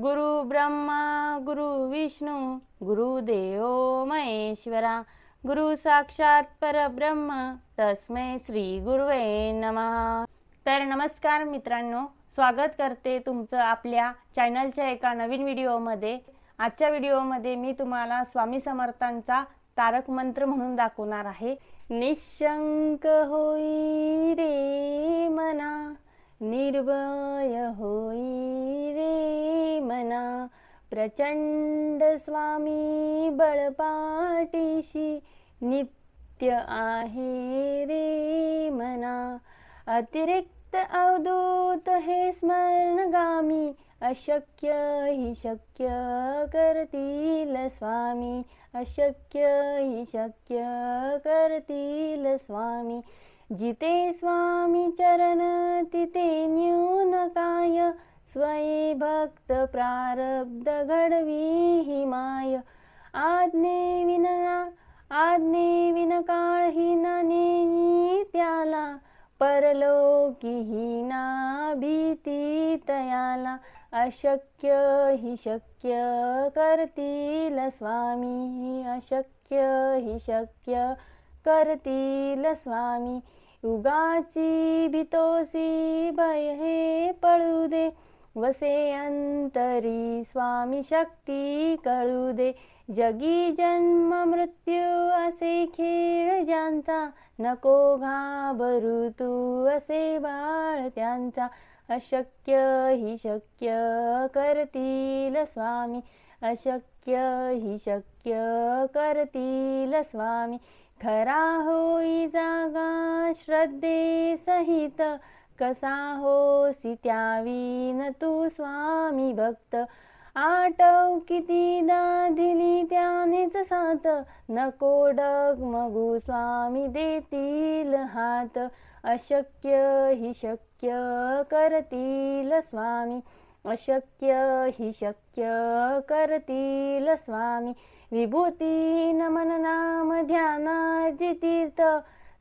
गुरु ब्रह्मा गुरु विष्णू गुरुदेव महेश्वरा गुरु साक्षात परब्रह्म तस्मै श्री गुरुवे नमः। तर नमस्कार मित्रांनो, स्वागत करते तुमचं आपल्या चॅनलच्या एका नवीन व्हिडिओमध्ये। आजच्या व्हिडिओमध्ये मी तुम्हाला स्वामी समर्थांचा तारक मंत्र म्हणून दाखवणार आहे। निशंक होई रे मना, निर्भय होई रे मना, प्रचंड स्वामी बळपाठीशी नित्य आहे रे मना। अतिरिक्त अवधूत हे स्मरणगामी, अशक्य ही शक्य करतील स्वामी, अशक्य ही शक्य करतील स्वामी। जिथे स्वामी चरण तिथे न्यून काय, स्वये भक्त प्रारब्ध घडवी ही माय। आज्ञे विन काळही ना नेई त्याला, परलोकी ही ना भीती तयाला। अशक्य ही शक्य करतील स्वामी, अशक्य ही शक्य करतील स्वामी। युगाची भीतोसी भय हे पळू दे, वसे अंतरी स्वामी शक्ती कळू दे। जगी जन्म मृत्यू असे खेळ ज्यांचा, नको घाबरू तू असे बाळ त्यांचा। अशक्य ही शक्य करतील स्वामी, अशक्य ही शक्य करतील स्वामी। खरा होई जागा श्रद्धे सहित, कसा होसी त्यावीन तू स्वामी भक्त। आठव कितीदा दिली त्यानेच साथ, नको डगमगू स्वामी देतील हात। अशक्य ही शक्य करतील स्वामी, अशक्य ही शक्य करतील स्वामी। विभूती नमन नाम ध्यानार्जी तीर्थ,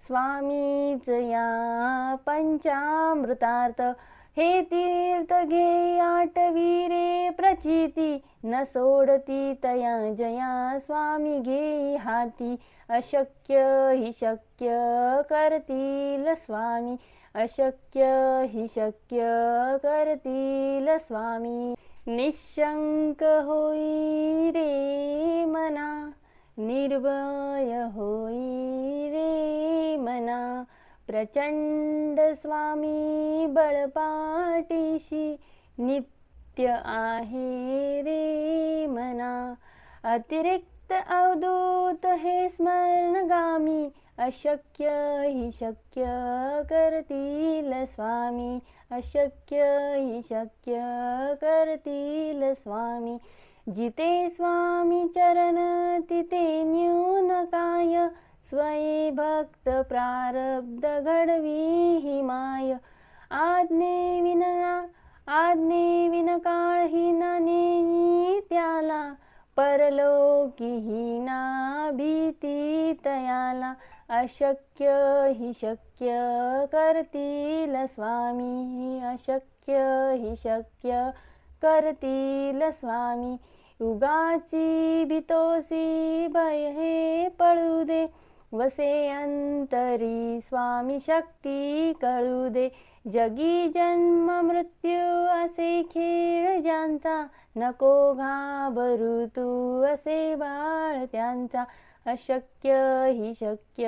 स्वामीच या पंचामृतार्थ। हे तीर्थ घे आठवी रे प्रचिती, न सोडती तया जया स्वामी घे हाती। अशक्य ही शक्य करतील स्वामी, अशक्य ही शक्य करतील स्वामी। निशंक होई रे मना, निर्भय होई रे मना, प्रचंड स्वामी बळपाठीशी नित्य आहे रे मना। अतिरिक्त अवधूत हे स्मरणगामी, अशक्य ही शक्य करतील स्वामी, अशक्य ही शक्य करतील स्वामी। जिथे स्वामी चरण तिथे न्यून काय, स्वये भक्त प्रारब्ध घडवी ही माय। आज्ञे विन काळही ना नेई त्याला, परलोकी ही ना भीती तयाला। अशक्य ही शक्य करतील स्वामी, अशक्य ही शक्य करतील स्वामी। युगाची भीतोसी भय हे पळू दे, वसे अंतरी स्वामी शक्ती कळू दे। जगी जन्म मृत्यू असे खेळ ज्यांचा, नको घाबरू तू असे बाळ त्यांचा। अशक्य ही शक्य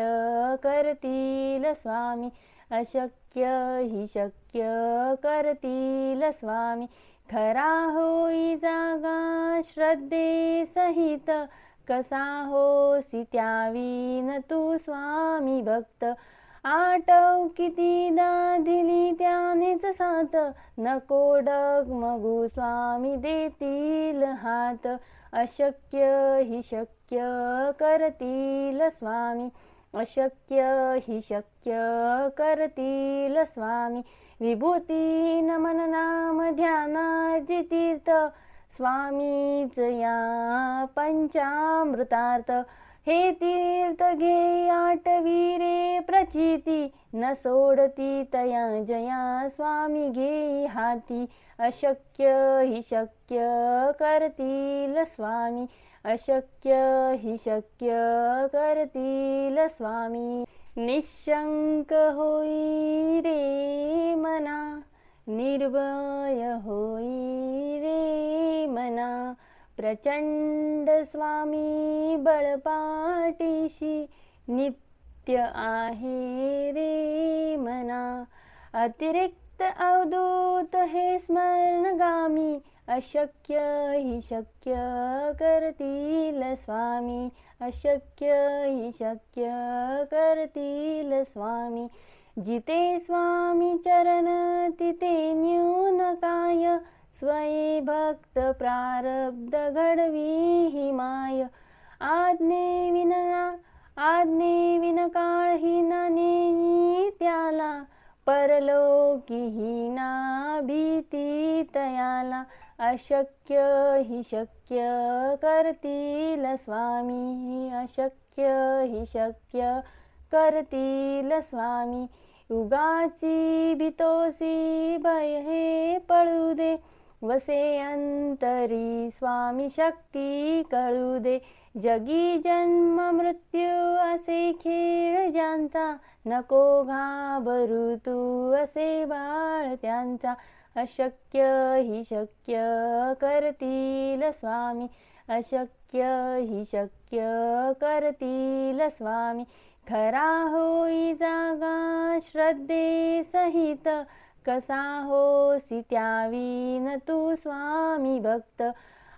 करतील स्वामी, अशक्य ही शक्य करतील स्वामी। खरा होई जागा श्रद्धे सहित, कसा होसी त्यावीन तू स्वामी भक्त। आठव कितीदा दिली त्यानेच साथ, नको डगमगू स्वामी देतील हात। अशक्य ही शक्य करतील स्वामी, अशक्य ही शक्य करतील स्वामी। विभूती नमन नाम ध्यानार्जी तीर्थ, स्वामीच या पंचामृतार्थ। हे तीर्थ घे आठवी रे प्रचिती न सोडती तया जया स्वामी घे हाती अशक्य हि शक्य करतील स्वामी अशक्य हि शक्य करतील स्वामी निशंक होई रे मना निर्भय होई रे मना प्रचंड स्वामी बळपाठीशी नित्य आहे रे मना अतिरिक्त अवधूत हे स्मरणगामी अशक्य हि शक्य करतील स्वामी अशक्य हि शक्य करतील स्वामी जिथे स्वामी चरण तिथे न्यून काय स्वये भक्त प्रारब्ध घडवी ही माय आज्ञे विन काळ ही ना नेई त्याला परलोकी ही ना भीती तयाला अशक्य हि शक्य करतील स्वामी अशक्य हि शक्य करतील स्वामी युगाची भीतोसी भय हे पळू दे वसे अंतरी स्वामी शक्ती कळू दे जगी जन्म मृत्यू असे खेळ ज्यांचा नको घाबरू तू असे बाळ त्यांचा अशक्य हि शक्य करतील स्वामी अशक्य हि शक्य करतील स्वामी खरा होई जागा श्रद्धे सहित कसा होसी त्यावीन तू स्वामी भक्त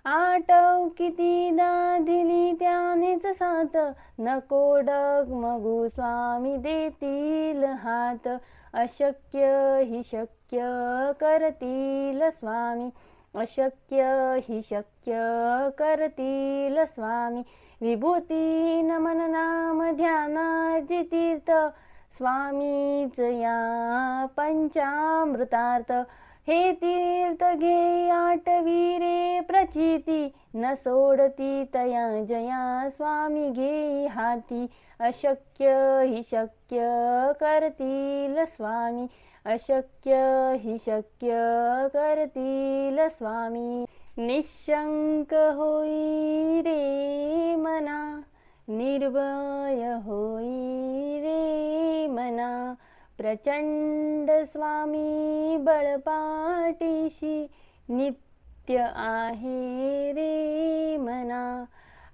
आठव कितीदा दिली त्यानेच साथ नको डगमगू स्वामी देतील हात अशक्य हि शक्य करतील स्वामी अशक्य हि शक्य करतील स्वामी विभूती नमन नाम ध्यानाची तीर्थ स्वामीच या पंचामृतार्थ हे तीर्थ घे आठवी रे प्रचिती न सोडती तया जया स्वामी घे हाती अशक्य हि शक्य करतील स्वामी अशक्य हि शक्य करतील स्वामी निशंक होई रे मना निर्भय होई रे मना प्रचंड स्वामी बळपाठीशी नित्य आहे रे मना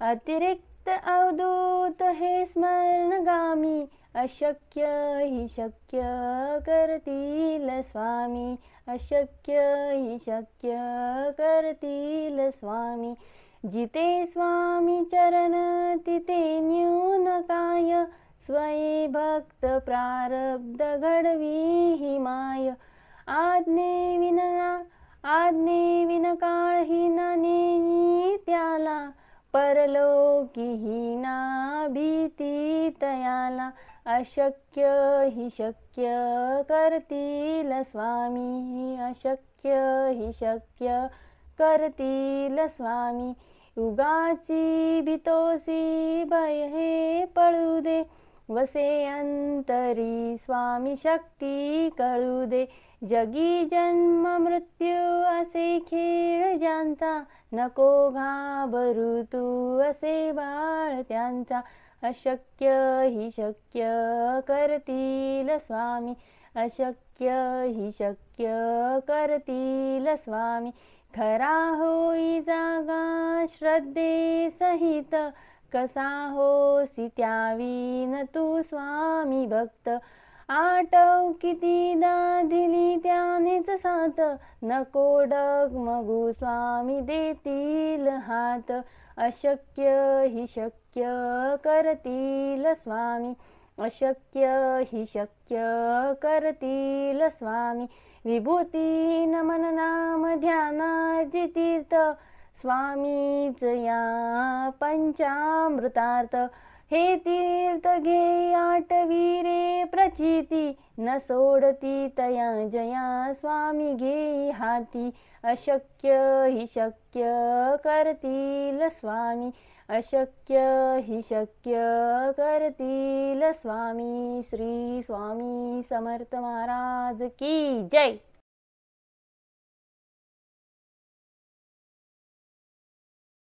अतिरिक्त अवधूत हे स्मरणगामी अशक्य हि शक्य करतील स्वामी अशक्य हि शक्य करतील स्वामी जिथे स्वामी चरण तिथे न्यून काय स्वये भक्त प्रारब्ध घडवी ही माय आज्ञे विन काळ ही ना नेई त्याला परलोकी ही ना भीती तयाला अशक्य हि शक्य करतील स्वामी अशक्य हि शक्य करतील स्वामी युगाची भीतोसी भय हे पळू दे वसे अंतरी स्वामी शक्ती कळू दे जगी जन्म मृत्यू असे खेळ ज्यांचा नको घाबरू तू असे बाळ त्यांचा अशक्य हि शक्य करतील स्वामी अशक्य हि शक्य करतील स्वामी खरा होई जागा श्रद्धे सहित कसा होसी त्यावीन तू स्वामी भक्त आठव कितीदा दिली त्यानेच साथ नको डगमगू स्वामी देतील हात अशक्य हि शक्य करतील स्वामी अशक्य हि शक्य करतील स्वामी विभूती नमन नाम ध्यानाची तीर्थ स्वामीच या पंचामृतार्थ हे तीर्थ घे आठवी रे प्रचिती न सोडती तया जया स्वामी घेई हाती अशक्य हि शक्य करतील स्वामी अशक्य हि शक्य करतील स्वामी श्री स्वामी समर्थ महाराज की जय.